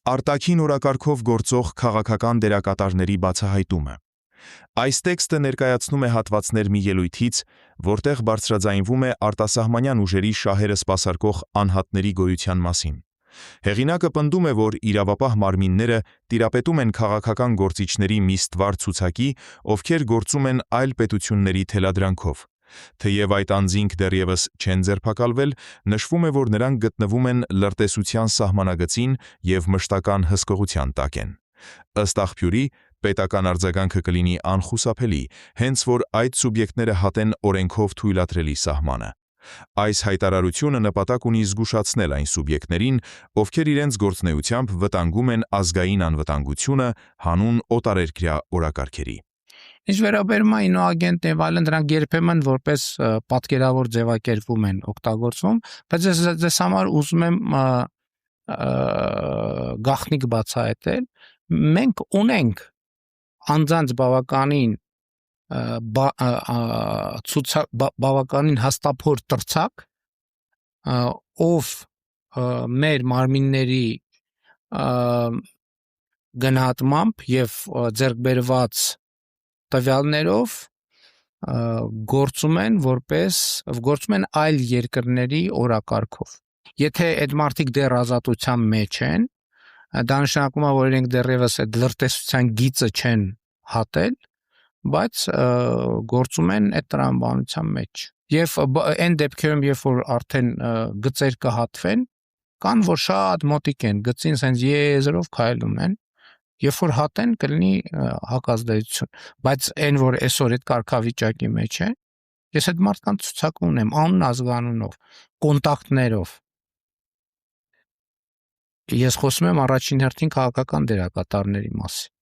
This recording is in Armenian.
Արտաքին օրակարգով գործող քաղաքական դերակատարների բացահայտումը։ Այս տեքստը ներկայացնում է հատվածներ մի ելույթից, որտեղ բարձրաձայնվում է արտասահմանյան ուժերի շահերը սպասարկող անհատների գոյության մասին։ Հեղինակը պնդում է, որ իրավապահ մարմինները տիրապետում են քաղաքական գործիչների մի ստվար ցուցակի, ովքեր գործում են այլ պետությունների թելադրանքով։ Թեև այդ անձինք դեռևս չեն ձերբակալվել, նշվում է, որ նրանք գտնվում են լրտեսության սահմանագծին և մշտական հսկողության տակ են։ Ըստ աղբյուրի, պետական արձագանքը կլինի անխուսափելի, հենց որ այդ սուբյեկտները հատեն օրենքով թույլատրելի սահմանը։ Այս հայտարարությունը նպատակ ունի զգուշացնել այն սուբյեկտներին, ովքեր իրենց գործունեությամբ վտանգում են ազգային անվտանգությունը հանուն օտարերկրյա օրակարգերի։ Ինչ վերաբերում է ինոագենտ եւ այլն, դրանք երբեմն որպես պատկերավոր ձևակերպում են օգտագործվում, բայց ես համար ուզում եմ գաղտնիք բացահայտել։ Մենք ունենք անձանց բավականին հաստափոր տրցակ, ով մեր մարմինների գնահատմամբ եւ ձեռքբերված տվյալներով գործում են այլ երկրների օրակարգով։ Եթե այդ մարդիկ դեռ ազատության մեջ են, դա նշանակում է, որ իրենք դեռևս այդ լրտեսության գիծը չեն հատել, բայց գործում են այդ տրամաբանության մեջ։ Եվ այն դեպքերում, երբ որ արդեն գծեր կհատվեն, կան, որ շատ մոտիկ են, գծին սենց եզրով քայլում են, երբ որ հատեն կլինի հակազդեցություն, բայց այն, որ այսօր այդ կարգավիճակի մեջ է, ես այդ մարդկանց ցուցակ ունեմ, անուն ազգանունով, կոնտակտներով։ Ես խոսում եմ առաջին հերթին քաղաքական դերակատարների մասին։